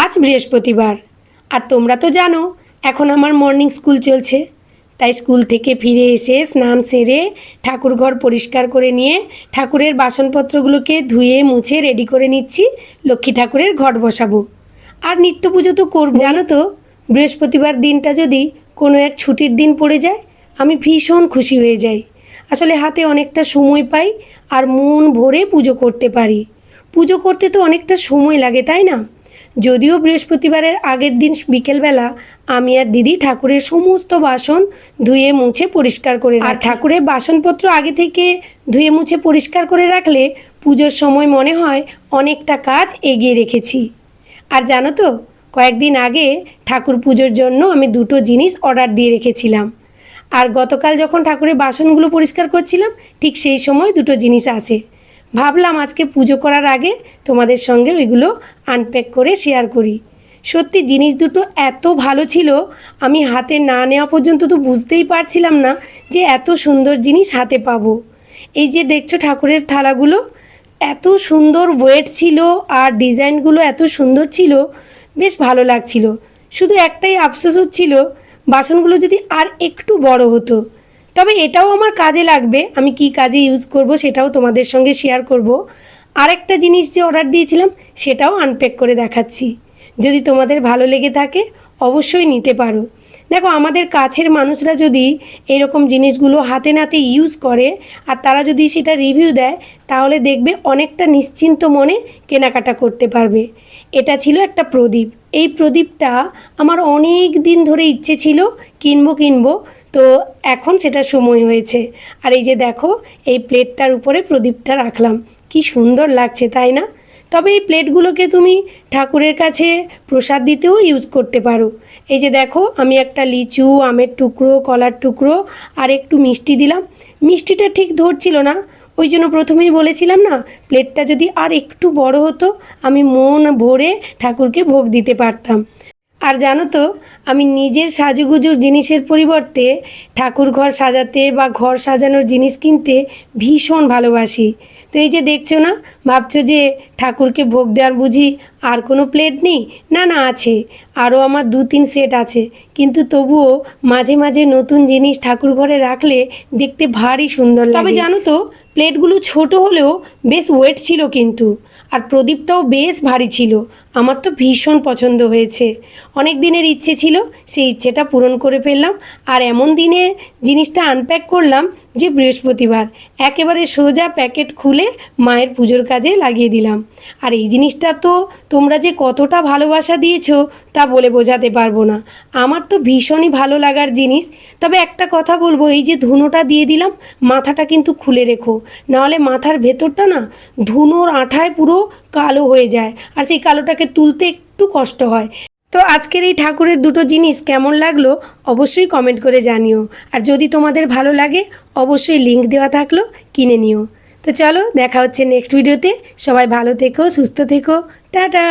আজ বৃহস্পতিবার আর তোমরা তো জানো এখন আমার মর্নিং স্কুল চলছে। তাই স্কুল থেকে ফিরে এসে স্নান সেরে ঠাকুরঘর পরিষ্কার করে নিয়ে ঠাকুরের বাসনপত্রগুলোকে ধুয়ে মুছে রেডি করে নিচ্ছি। লক্ষ্মী ঠাকুরের ঘট বসাবো আর নিত্য পুজো তো করব। জানো তো বৃহস্পতিবার দিনটা যদি কোনো এক ছুটির দিন পড়ে যায় আমি ভীষণ খুশি হয়ে যাই। আসলে হাতে অনেকটা সময় পাই আর মন ভরে পুজো করতে পারি। পুজো করতে তো অনেকটা সময় লাগে, তাই না? যদিও বৃহস্পতিবারের আগের দিন বিকেলবেলা আমি আর দিদি ঠাকুরের সমস্ত বাসন ধুয়ে মুছে পরিষ্কার করে আর ঠাকুরের বাসনপত্র আগে থেকে ধুয়ে মুছে পরিষ্কার করে রাখলে পুজোর সময় মনে হয় অনেকটা কাজ এগিয়ে রেখেছি। আর জানো তো কয়েকদিন আগে ঠাকুর পুজোর জন্য আমি দুটো জিনিস অর্ডার দিয়ে রেখেছিলাম। আর গতকাল যখন ঠাকুরের বাসনগুলো পরিষ্কার করছিলাম ঠিক সেই সময় দুটো জিনিস আসে। ভাবলাম আজকে পুজো করার আগে তোমাদের সঙ্গে ওইগুলো আনপ্যাক করে শেয়ার করি। সত্যি জিনিস দুটো এত ভালো ছিল, আমি হাতে না নেওয়া পর্যন্ত তো বুঝতেই পারছিলাম না যে এত সুন্দর জিনিস হাতে পাবো। এই যে দেখছো ঠাকুরের থালাগুলো এত সুন্দর ওয়েট ছিল আর ডিজাইনগুলো এত সুন্দর ছিল, বেশ ভালো লাগছিল। শুধু একটাই আফসোস হচ্ছিল বাসনগুলো যদি আর একটু বড় হতো। তবে এটাও আমার কাজে লাগবে, আমি কি কাজে ইউজ করব সেটাও তোমাদের সঙ্গে শেয়ার করব। আরেকটা জিনিস যে অর্ডার দিয়েছিলাম সেটাও আনপ্যাক করে দেখাচ্ছি। যদি তোমাদের ভালো লেগে থাকে অবশ্যই নিতে পারো। দেখো আমাদের কাছের মানুষরা যদি এরকম জিনিসগুলো হাতে নাতে ইউজ করে আর তারা যদি সেটা রিভিউ দেয় তাহলে দেখবে অনেকটা নিশ্চিন্ত মনে কেনাকাটা করতে পারবে। এটা ছিল একটা প্রদীপ। এই প্রদীপটা আমার অনেক দিন ধরে ইচ্ছে ছিল কিনবো, তো এখন সেটা সময় হয়েছে। আর এই যে দেখো এই প্লেটটার উপরে প্রদীপটা রাখলাম, কি সুন্দর লাগছে তাই না? তবে এই প্লেটগুলোকে তুমি ঠাকুরের কাছে প্রসাদ দিতেও ইউজ করতে পারো। এই যে দেখো আমি একটা লিচু, আমের টুকরো, কলার টুকরো আর একটু মিষ্টি দিলাম। মিষ্টিটা ঠিক ধরছিল না, ওই জন্য প্রথমেই বলেছিলাম না প্লেটটা যদি আর একটু বড় হতো আমি মন ভরে ঠাকুরকে ভোগ দিতে পারতাম। আর জানো তো আমি নিজের সাজুগুজুর জিনিসের পরিবর্তে ঠাকুর ঘর সাজাতে বা ঘর সাজানোর জিনিস কিনতে ভীষণ ভালোবাসি। তো এই যে দেখছো না, ভাবছো যে ঠাকুরকে ভোগ দেওয়ার বুঝি আর কোনো প্লেট নেই? না না, আছে, আরও আমার 2-3 সেট আছে। কিন্তু তবুও মাঝে মাঝে নতুন জিনিস ঠাকুর ঘরে রাখলে দেখতে ভারী সুন্দর লাগে। তবে জানো তো প্লেটগুলো ছোট হলেও বেশ ওয়েট ছিল কিন্তু, আর প্রদীপটাও বেশ ভারী ছিল। আমার তো ভীষণ পছন্দ হয়েছে। অনেক দিনের ইচ্ছে ছিল, সেই ইচ্ছেটা পূরণ করে ফেললাম। আর এমন দিনে জিনিসটা আনপ্যাক করলাম যে বৃহস্পতিবার একেবারে সোজা প্যাকেট খুলে মায়ের পুজোর কাজে লাগিয়ে দিলাম। আর এই জিনিসটা তো তোমরা যে কতটা ভালোবাসা দিয়েছো তা বলে বোঝাতে পারবো না। আমার তো ভীষণই ভালো লাগার জিনিস। তবে একটা কথা বলবো, এই যে ধুনোটা দিয়ে দিলাম মাথাটা কিন্তু খুলে রেখো, নাহলে মাথার ভেতরটা না ধুনোর আঠায় পুরো কালো হয়ে যায় আর সেই কালোটাকে তুলতে একটু কষ্ট হয়। তো আজকের এই ঠাকুরের দুটো জিনিস কেমন লাগলো অবশ্যই কমেন্ট করে জানিও। আর যদি তোমাদের ভালো লাগে অবশ্যই লিংক দেওয়া থাকলো, কিনে নিও। তো চলো দেখা হচ্ছে নেক্সট ভিডিওতে। সবাই ভালো থেকো, সুস্থ থেকো, টাটা।